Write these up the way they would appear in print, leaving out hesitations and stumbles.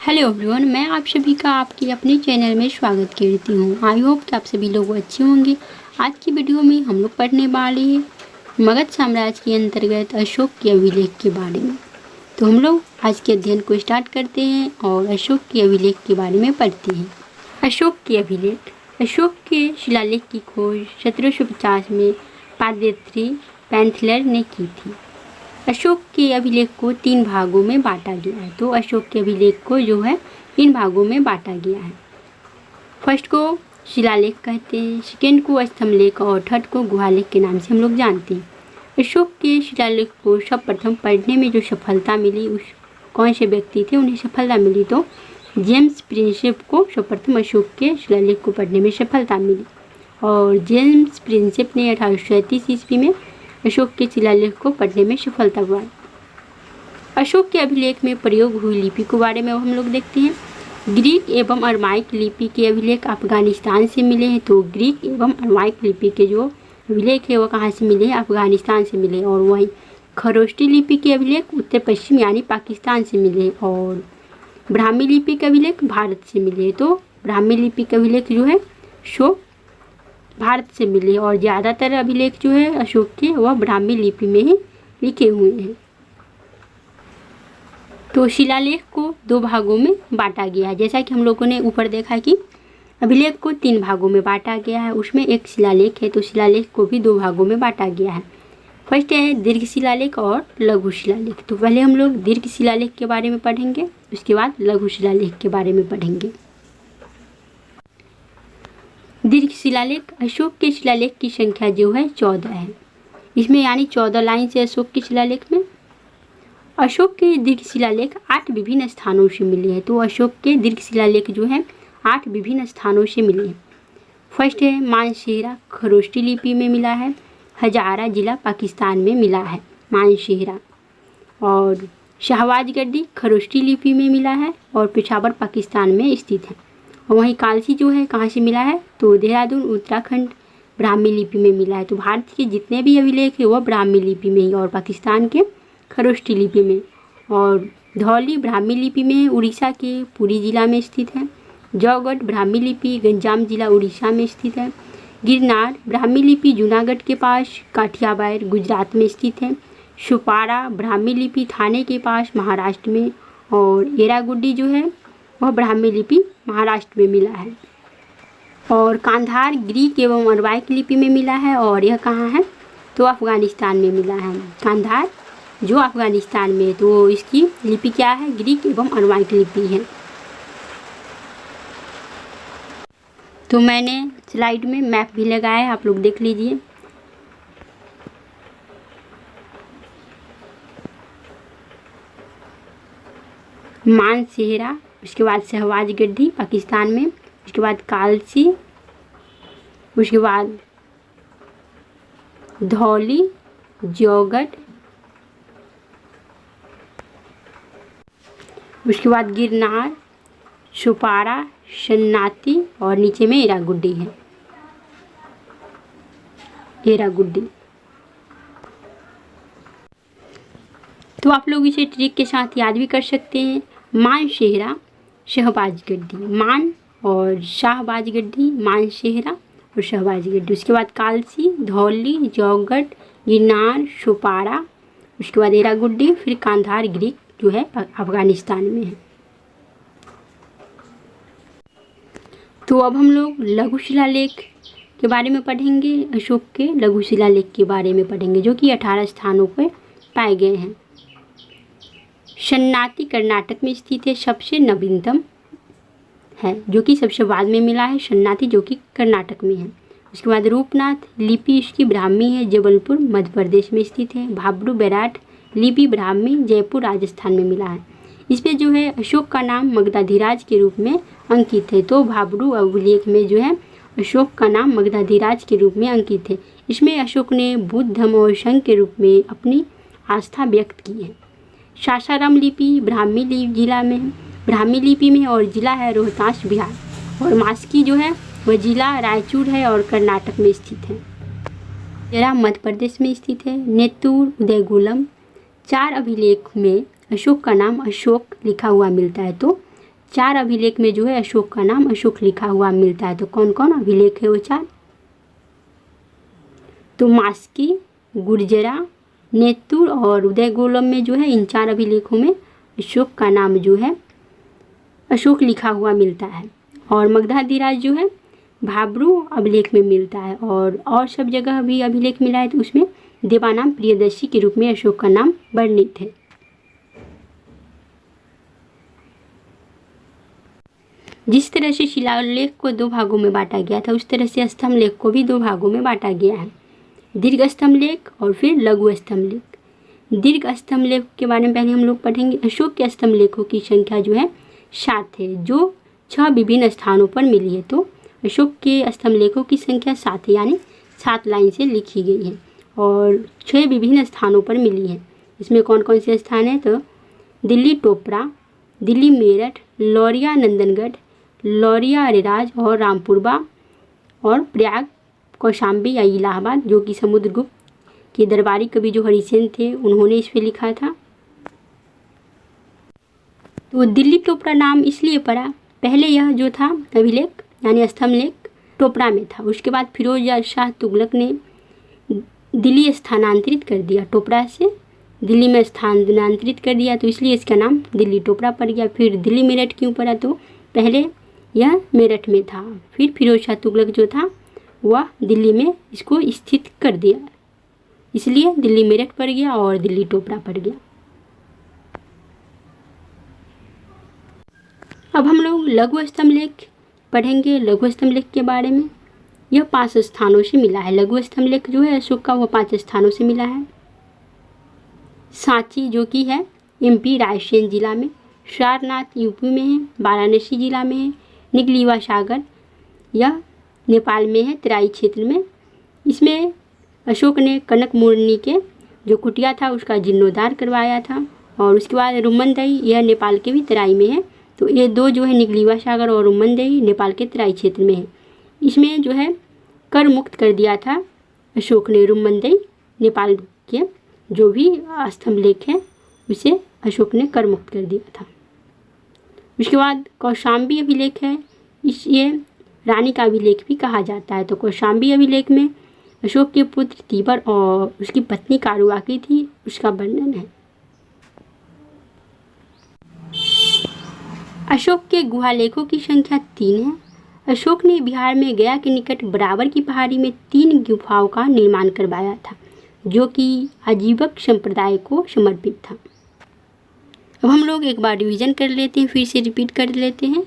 Hello everyone, मैं आप सभी का आपके अपने चैनल में स्वागत करती हूँ। आई होप कि आप सभी लोग अच्छे होंगे। आज की वीडियो में हम लोग पढ़ने वाले हैं मगध साम्राज्य के अंतर्गत अशोक के अभिलेख के बारे में। तो हम लोग आज के अध्ययन को स्टार्ट करते हैं और अशोक के अभिलेख के बारे में पढ़ते हैं। अशोक के अभिलेख। अशोक के शिलालेख की खोज 1750 में पादेत्री पैंथलर ने की थी। अशोक के अभिलेख को 3 भागों में बांटा गया है। तो अशोक के अभिलेख को जो है 3 भागों में बांटा गया है। फर्स्ट को शिलालेख कहते हैं, सेकेंड को स्तंभलेख और थर्ड को गुहालेख के नाम से हम लोग जानते हैं। अशोक के शिलालेख को सर्वप्रथम पढ़ने में जो सफलता मिली, उस कौन से व्यक्ति थे उन्हें सफलता मिली, तो जेम्स प्रिंसेप को सर्वप्रथम अशोक के शिलालेख को पढ़ने में सफलता मिली। और जेम्स प्रिंसेप ने 1837 ईस्वी में अशोक के शिलालेख को पढ़ने में सफलता पाई। अशोक के अभिलेख में प्रयोग हुई लिपि के बारे में हम लोग देखते हैं। ग्रीक एवं अरमाइक लिपि के अभिलेख अफगानिस्तान से मिले हैं। तो ग्रीक एवं अरमाइक लिपि के जो अभिलेख है वो कहाँ से मिले हैं? अफगानिस्तान से मिले। और वहीं खरोष्टी लिपि के अभिलेख उत्तर पश्चिम यानी पाकिस्तान से मिले। और ब्राह्मी लिपि के अभिलेख भारत से मिले। तो ब्राह्मी लिपि के अभिलेख जो है सो भारत से मिले। और ज़्यादातर अभिलेख जो है अशोक के वह ब्राह्मी लिपि में ही लिखे हुए हैं। तो शिलालेख को 2 भागों में बांटा गया है। जैसा कि हम लोगों ने ऊपर देखा कि अभिलेख को 3 भागों में बांटा गया है, उसमें एक शिलालेख है। तो शिलालेख को भी 2 भागों में बांटा गया है। फर्स्ट है दीर्घ शिलालेख और लघु शिलालेख। तो पहले हम लोग दीर्घ शिलालेख के बारे में पढ़ेंगे, उसके बाद लघु शिलालेख के बारे में पढ़ेंगे। दीर्घ शिलालेख। अशोक के शिलालेख की संख्या जो है 14 है। इसमें यानी 14 लाइन से अशोक के शिलालेख में। अशोक के दीर्घ शिलालेख 8 विभिन्न स्थानों से मिले हैं। तो अशोक के दीर्घ शिलालेख जो है 8 विभिन्न स्थानों से मिले हैं। फर्स्ट है मानसेहरा, खरोष्टी लिपि में मिला है। हजारा जिला पाकिस्तान में मिला है मानसेहरा। और शाहबाजगढ़ी खरोष्टी लिपि में मिला है और पेशावर पाकिस्तान में स्थित है। और वहीं कालसी जो है कहाँ से मिला है? तो देहरादून उत्तराखंड ब्राह्मी लिपि में मिला है। तो भारत के जितने भी अभिलेख है वह ब्राह्मी लिपि में ही और पाकिस्तान के खरोष्टी लिपि में। और धौली ब्राह्मी लिपि में उड़ीसा के पुरी जिला में स्थित है। जौगढ़ ब्राह्मी लिपि गंजाम जिला उड़ीसा में स्थित है। गिरनार ब्राह्मी लिपि जूनागढ़ के पास काठियावाड़ गुजरात में स्थित है। सुपारा ब्राह्मी लिपि थाने के पास महाराष्ट्र में। और एरागुड्डी जो है वह ब्राह्मी लिपि महाराष्ट्र में मिला है। और कांधार ग्रीक एवं अरमाइक लिपि में मिला है। और यह कहाँ है? तो अफगानिस्तान में मिला है। कांधार जो अफगानिस्तान में है, तो इसकी लिपि क्या है? ग्रीक एवं अरमाइक लिपि है। तो मैंने स्लाइड में मैप भी लगाया है, आप लोग देख लीजिए। मानसेहरा, उसके बाद शाहबाजगढ़ी पाकिस्तान में, उसके बाद कालसी, उसके बाद धौली, जौगढ़, उसके बाद गिरनार, सुपारा, शन्नाती और नीचे में एरागुड्डी है। एरागुड्डी। तो आप लोग इसे ट्रिक के साथ याद भी कर सकते हैं। मानसेहरा, शाहबाजगढ़ी, मान और शाहबाजगढ़ी, मानसेहरा और शाहबाजगढ़ी। उसके बाद कालसी, धौली, जौगढ़, गिरनार, सुपारा, उसके बाद एरागुड्डी, फिर कांधार ग्रीक जो है अफगानिस्तान में है। तो अब हम लोग लघु शिलालेख के बारे में पढ़ेंगे। अशोक के लघु शिलालेख के बारे में पढ़ेंगे जो कि 18 स्थानों पर पाए गए हैं। शन्नाती कर्नाटक में स्थित है, सबसे नवीनतम है, जो कि सबसे बाद में मिला है। शन्नाती जो कि कर्नाटक में है। उसके बाद रूपनाथ लिपि इसकी ब्राह्मी है, जबलपुर मध्य प्रदेश में स्थित है। भाब्रू बैराट लिपि ब्राह्मी, जयपुर राजस्थान में मिला है। इस पे जो है अशोक का नाम मगधाधिराज के रूप में अंकित है। तो भाब्रू अभिलेख में जो है अशोक का नाम मगधाधिराज के रूप में अंकित है। इसमें अशोक ने बुद्ध धर्म और संघ के रूप में अपनी आस्था व्यक्त की है। सासाराम लिपि ब्राह्मी जिला में है, ब्राह्मी लिपि में, और जिला है रोहतास बिहार। और मास्की जो है वह जिला रायचूर है और कर्नाटक में स्थित है। जरा मध्य प्रदेश में स्थित है। नेतूर, उदयगुलम, 4 अभिलेख में अशोक का नाम अशोक लिखा हुआ मिलता है। तो 4 अभिलेख में जो है अशोक का नाम अशोक लिखा हुआ मिलता है। तो कौन कौन अभिलेख है वो 4? तो मास्की, गुर्जरा, नेतुर और उदयगोलम में जो है इन 4 अभिलेखों में अशोक का नाम जो है अशोक लिखा हुआ मिलता है। और मगधाधिराज जो है भाब्रू अभिलेख में मिलता है। और सब जगह भी अभिलेख मिला है तो उसमें देवानाम प्रियदर्शी के रूप में अशोक का नाम वर्णित है। जिस तरह से शिलालेख को 2 भागों में बांटा गया था उस तरह से स्तंभ लेख को भी 2 भागों में बांटा गया है, दीर्घ स्तंभ लेख और फिर लघु स्तंभ लेख। दीर्घ स्तंभ लेख के बारे में पहले हम लोग पढ़ेंगे। अशोक के स्तंभ लेखों की संख्या जो है 7 है, जो 6 विभिन्न स्थानों पर मिली है। तो अशोक के स्तंभ लेखों की संख्या 7 है, यानी 7 लाइन से लिखी गई है और 6 विभिन्न स्थानों पर मिली है। इसमें कौन कौन से स्थान है? तो दिल्ली टोपरा, दिल्ली मेरठ, लौरिया नंदनगढ़, लौरिया अरेराज और रामपुरबा और प्रयाग कौशाम्बी या इलाहाबाद, जो कि समुद्रगुप्त के दरबारी कवि जो हरिसेन थे उन्होंने इस पे लिखा था। तो दिल्ली टोपरा नाम इसलिए पड़ा, पहले यह जो था अभिलेख यानी स्तंभ लेख टोपरा में था। उसके बाद फिरोज शाह तुगलक ने दिल्ली स्थानांतरित कर दिया, टोपरा से दिल्ली में स्थानांतरित कर दिया, तो इसलिए इसका नाम दिल्ली टोपरा पड़ गया। फिर दिल्ली मेरठ क्यों पड़ा? तो पहले यह मेरठ में था, फिर फिरोज शाह तुगलक जो था वह दिल्ली में इसको स्थित कर दिया, इसलिए दिल्ली मेरठ पड़ गया और दिल्ली टोपरा पड़ गया। अब हम लोग लघु स्तंभ लेख पढ़ेंगे। लघु स्तंभ लेख के बारे में, यह 5 स्थानों से मिला है। लघु स्तंभ लेख जो है अशोक का वो 5 स्थानों से मिला है। सांची जो कि है MP रायसेन जिला में, सारनाथ यूपी में है, वाराणसी जिला में है, निगलीवा सागर यह नेपाल में है, तराई क्षेत्र में। इसमें अशोक ने कनक मुरनी के जो कुटिया था उसका जीर्णोद्धार करवाया था। और उसके बाद रुमनदई यह नेपाल के भी तराई में है। तो ये 2 जो है निगलीवा सागर और रुमनदई नेपाल के तराई क्षेत्र में है। इसमें जो है कर मुक्त कर दिया था अशोक ने रुमनदई, नेपाल के जो भी स्तंभ लेख है उसे अशोक ने कर मुक्त कर दिया था। उसके बाद कौशाम्बी अभिलेख है, ये रानी का अभिलेख भी कहा जाता है। तो कौशाम्बी अभिलेख में अशोक के पुत्र तीबर और उसकी पत्नी कारुआकी थी, उसका वर्णन है। अशोक के गुहा लेखों की संख्या 3 है। अशोक ने बिहार में गया के निकट बराबर की पहाड़ी में 3 गुफाओं का निर्माण करवाया था, जो कि आजीवक संप्रदाय को समर्पित था। अब हम लोग एक बार रिवीजन कर लेते हैं, फिर से रिपीट कर लेते हैं।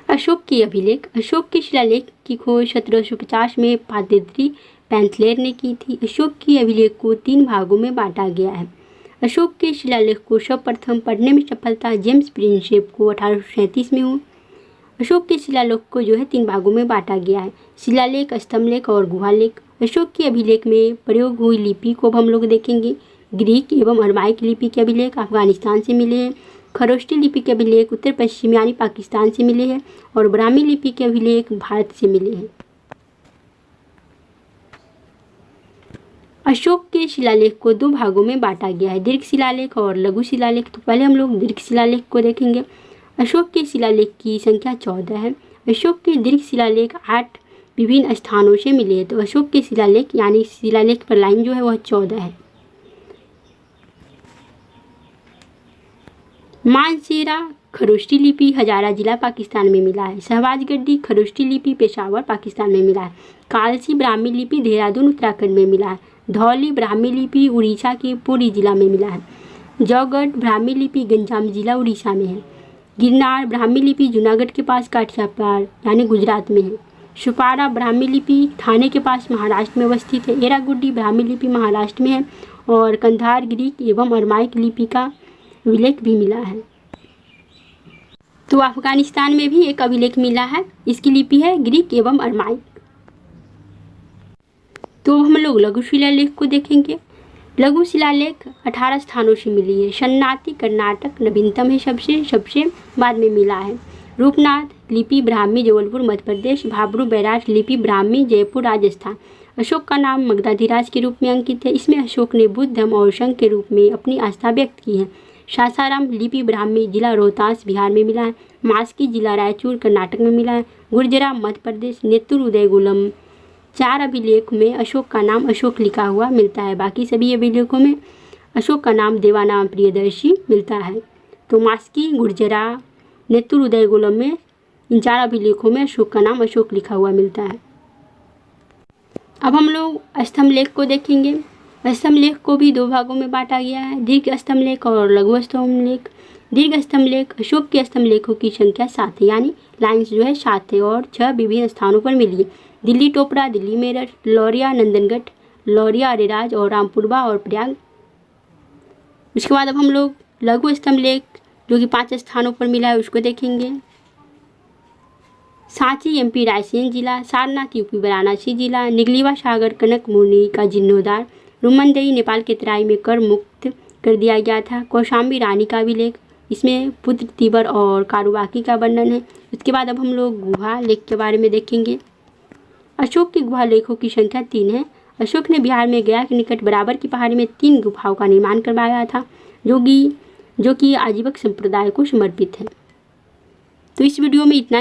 अशोक की अभिलेख। अशोक के शिलालेख की खोज 1750 में पादित्री पैंथलेर ने की थी। अशोक की अभिलेख को 3 भागों में बांटा गया है। अशोक के शिलालेख को सर्वप्रथम पढ़ने में सफलता जेम्स प्रिंसेप को 1837 में हुई। अशोक के शिलालेख को जो है 3 भागों में बांटा गया है, शिलालेख, स्तंभ लेख और गुहा लेख। अशोक के अभिलेख में प्रयोग हुई लिपि को अब हम लोग देखेंगे। ग्रीक एवं अरमाइक लिपि के अभिलेख अफगानिस्तान से मिले हैं। खरोष्टी लिपि के अभिलेख उत्तर पश्चिम यानी पाकिस्तान से मिले हैं और ब्राह्मी लिपि के अभिलेख भारत से मिले हैं। अशोक के शिलालेख को 2 भागों में बांटा गया है, दीर्घ शिलालेख और लघु शिलालेख। तो पहले हम लोग दीर्घ शिलालेख को देखेंगे। अशोक के शिलालेख की संख्या 14 है। अशोक के दीर्घ शिलालेख 8 विभिन्न स्थानों से मिले हैं। तो अशोक के शिलालेख यानी शिलालेख पर लाइन जो है वह 14 है। मानसेरा खरोष्टी लिपि हजारा जिला पाकिस्तान में मिला है। शहबाजगढ़ी खरोष्टी लिपि पेशावर पाकिस्तान में मिला है। कालसी ब्राह्मी लिपि देहरादून उत्तराखंड में मिला है। धौली ब्राह्मी लिपि उड़ीसा के पुरी जिला में मिला है। जौगढ़ ब्राह्मी लिपि गंजाम जिला उड़ीसा में है। गिरनार ब्राह्मी लिपि जूनागढ़ के पास काठियावाड़ यानी गुजरात में है। सुपारा ब्राह्मी लिपि थाने के पास महाराष्ट्र में अवस्थित है। एरागुड्डी ब्राह्मी लिपि महाराष्ट्र में है और कंधार ग्रीक एवं अरमाइक लिपि का अभिलेख भी मिला है। तो अफगानिस्तान में भी एक अभिलेख मिला है, इसकी लिपि है ग्रीक एवं अरमाइक। तो हम लोग लघु शिलालेख को देखेंगे। लघु शिलालेख 18 स्थानों से मिली है। शन्नाती कर्नाटक नवीनतम है, सबसे बाद में मिला है। रूपनाथ लिपि ब्राह्मी जबलपुर मध्य प्रदेश, भाबरू बैराज लिपि ब्राह्मी जयपुर राजस्थान। अशोक का नाम मगधाधिराज के रूप में अंकित है। इसमें अशोक ने बुद्ध धर्म और संघ के रूप में अपनी आस्था व्यक्त की है। सासाराम लिपि ब्राह्मी जिला रोहतास बिहार में मिला है। मास्की जिला रायचूर कर्नाटक में मिला है। गुर्जरा मध्य प्रदेश। नेतुर उदयगुलम 4 अभिलेख में अशोक का नाम अशोक लिखा हुआ मिलता है। बाकी सभी अभिलेखों में अशोक का नाम देवानाम प्रियदर्शी मिलता है। तो मास्की, गुर्जरा, नेतुर उदयगुलम में इन 4 अभिलेखों में अशोक का नाम अशोक लिखा हुआ मिलता है। अब हम लोग स्तंभलेख को देखेंगे। स्तंभलेख को भी 2 भागों में बांटा गया है, दीर्घ स्तंभलेख और लघु स्तंभलेख। दीर्घ स्तंभलेख अशोक के स्तंभलेखों की संख्या 7 है, यानी लाइन्स जो है 7 है और 6 विभिन्न स्थानों पर मिली है। दिल्ली टोपरा, दिल्ली मेरठ, लौरिया नंदनगढ़, लौरिया अरेराज और रामपुरवा और प्रयाग। उसके बाद अब हम लोग लघु स्तंभलेख जो कि 5 स्थानों पर मिला है उसको देखेंगे। सांची एमपी रायसेन जिला, सारनाथ यूपी वाराणसी जिला, निगलीवा सागर कनक मुनि का जीर्णोद्धार, रुमनदेही नेपाल के तराई में कर मुक्त कर दिया गया था। कौशाम्बी रानी का अभिलेख, इसमें पुत्र तिबर और कारुबाकी का वर्णन है। उसके बाद अब हम लोग गुहा लेख के बारे में देखेंगे। अशोक की गुहा लेखों की संख्या 3 है। अशोक ने बिहार में गया के निकट बराबर की पहाड़ी में 3 गुफाओं का निर्माण करवाया था जो कि आजीवक संप्रदाय को समर्पित है। तो इस वीडियो में इतना